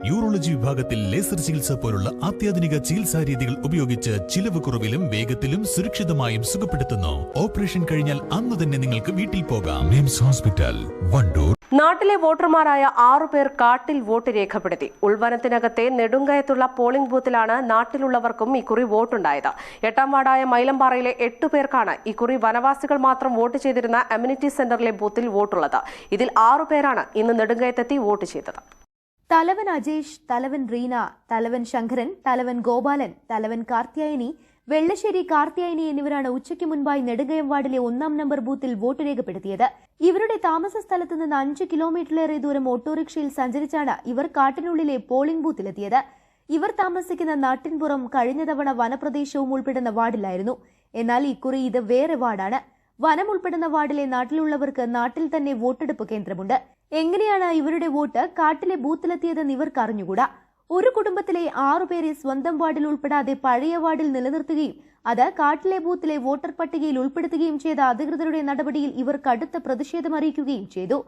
Urology വിഭാഗത്തിൽ laser ചികിത്സ പോലുള്ള അത്യാധുനിക ചികിത്സാ രീതികൾ ഉപയോഗിച്ച് ചിലവ് കുറവിലും വേഗത്തിലും സുരക്ഷിതമായും സുഖപ്പെടുത്തുന്നു. ഓപ്പറേഷൻ കഴിഞ്ഞാൽ അന്ന് തന്നെ നിങ്ങൾക്ക് വീട്ടിൽ പോകാം. മിംസ് ഹോസ്പിറ്റൽ, വണ്ടൂർ. നാട്ടിലെ വോട്ടർമാരായ 6 പേർ കാട്ടിൽ വോട്ട് രേഖപ്പെടുത്തി. ഉൾവനത്തിനകത്തെ നെടുങ്കയത്തുള്ള പോളിംഗ് ബൂത്തിലാണ് നാട്ടിലുള്ളവർക്കും ഇക്കുറി വോട്ടുണ്ടായത്. 8ാം വാർഡായ മൈലമ്പാറയിലെ 8 പേർക്കാണ് ഇക്കുറി വനവാസികൾ മാത്രം വോട്ട് ചെയ്തിരുന്ന അമ്യൂണിറ്റി സെന്ററിലെ ബൂത്തിൽ വോട്ടുള്ളത്. ഇതിൽ 6 പേരാണ് ഇന്ന് നെടുങ്കയത്തെത്തി വോട്ട് ചെയ്തത്. തലവൻ അജേഷ്, തലവൻ റീന, തലവൻ ശങ്കരൻ, തലവൻ ഗോപാലൻ, തലവൻ കാർത്തിയായനി, വെള്ളശ്ശേരി കാർത്തിയായനി എന്നിവരാണ് ഉച്ചയ്ക്ക് മുൻപായി നെടുങ്കയം വാർഡിലെ 1ാം നമ്പർ ബൂത്തിൽ വോട്ട് രേഖപ്പെടുത്തിയത്. ഇവരുടെ താമസ സ്ഥലത്ത് നിന്ന് 5 കിലോമീറ്ററിലേറെ ദൂരം ഓട്ടോറിക്ഷയിൽ സഞ്ചരിച്ചാണ് ഇവർ കാട്ടിനുള്ളിലെ പോളിംഗ് ബൂത്തിലെത്തിയത്. ഇവർ താമസിക്കുന്ന നാട്ടിൻപുറം കഴിഞ്ഞ തവണ വനപ്രദേശവും ഉൾപ്പെടുന്ന വാർഡിലായിരുന്നു. എന്നാൽ ഇക്കുറി ഇത് വേറെ വാർഡാണ്. വനം ഉൾപ്പെടുന്ന വാർഡിലെ നാട്ടിലുള്ളവർക്ക് നാട്ടിൽ തന്നെ വോട്ടെടുപ്പ് കേന്ദ്രമുണ്ട്. എങ്ങനെയാണ് ഇവരുടെ വോട്ട് കാട്ടിലെ ബൂത്തിലെത്തിയതെന്ന് ഇവർക്ക് അറിഞ്ഞുകൂടാ. ഒരു കുടുംബത്തിലെ 6 പേരെ സ്വന്തം വാർഡിൽ ഉൾപ്പെടാതെ പഴയ വാർഡിൽ നിലനിർത്തുകയും അത് കാട്ടിലെ ബൂത്തിലെ വോട്ടർ പട്ടികയിൽ ഉൾപ്പെടുത്തുകയും ചെയ്ത അധികൃതരുടെ നടപടിയിൽ ഇവർ കടുത്ത പ്രതിഷേധം അറിയിക്കുകയും ചെയ്തു.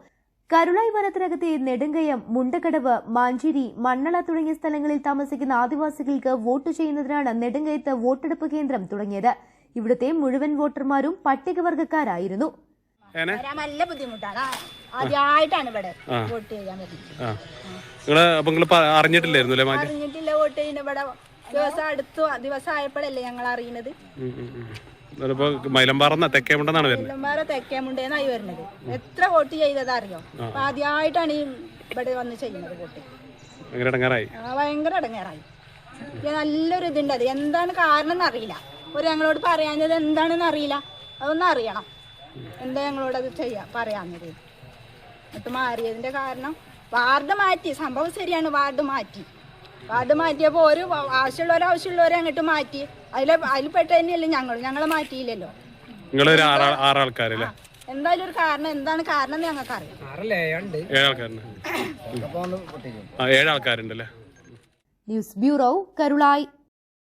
കരുളായി വനത്തിനകത്തെ നെടുങ്കയം, മുണ്ടക്കടവ്, മാഞ്ചേരി, മണ്ണള തുടങ്ങിയ സ്ഥലങ്ങളിൽ താമസിക്കുന്ന ആദിവാസികൾക്ക് വോട്ട് ചെയ്യുന്നതിനാണ് നെടുങ്കയത്ത് വോട്ടെടുപ്പ് കേന്ദ്രം തുടങ്ങിയത്. ഇവിടുത്തെ മുഴുവൻ വോട്ടർമാരും പട്ടികവർഗക്കാരായിരുന്നു. നല്ല ബുദ്ധിമുട്ടാണ്. ആദ്യമായിട്ടാണ് ഇവിടെ വോട്ട് ചെയ്യാൻ അറിഞ്ഞിട്ടില്ല. വോട്ട് ചെയ്യുന്ന ഇവിടെ ദിവസമായപ്പോഴല്ലേ ഞങ്ങൾ അറിയുന്നത്. മൈലമ്പാറ തെക്കേമുണ്ടെന്നായി വരുന്നത്. എത്ര വോട്ട് ചെയ്തത് അറിയോ? ആദ്യമായിട്ടാണ് ഈ ഇവിടെ വന്ന് ചെയ്യുന്നത് വോട്ട്. ഭയങ്കര ഇടങ്ങേറായി. നല്ലൊരു ഇതുണ്ട്. അത് എന്താണ് കാരണം എന്നറിയില്ല. ഞങ്ങളോട് പറയാഞ്ഞത് എന്താണെന്ന് അറിയില്ല. അതൊന്നും അറിയണം. എന്താ ഞങ്ങളോട് അത് പറയാഞ്ഞത്? എന്നിട്ട് മാറിയതിന്റെ കാരണം വാർഡ് മാറ്റി. സംഭവം ശരിയാണ്. വാർഡ് മാറ്റിയപ്പോൾ ഒരു ആവശ്യമുള്ളവരെ അങ്ങോട്ട് മാറ്റി. അതിൽ പെട്ട തന്നെയല്ലേ ഞങ്ങളെ മാറ്റിയില്ലല്ലോ. എന്തായാലും ഒരു കാരണം. എന്താണ് കാരണം എന്ന് ഞങ്ങൾക്ക് അറിയാം. News bureau, Karulai.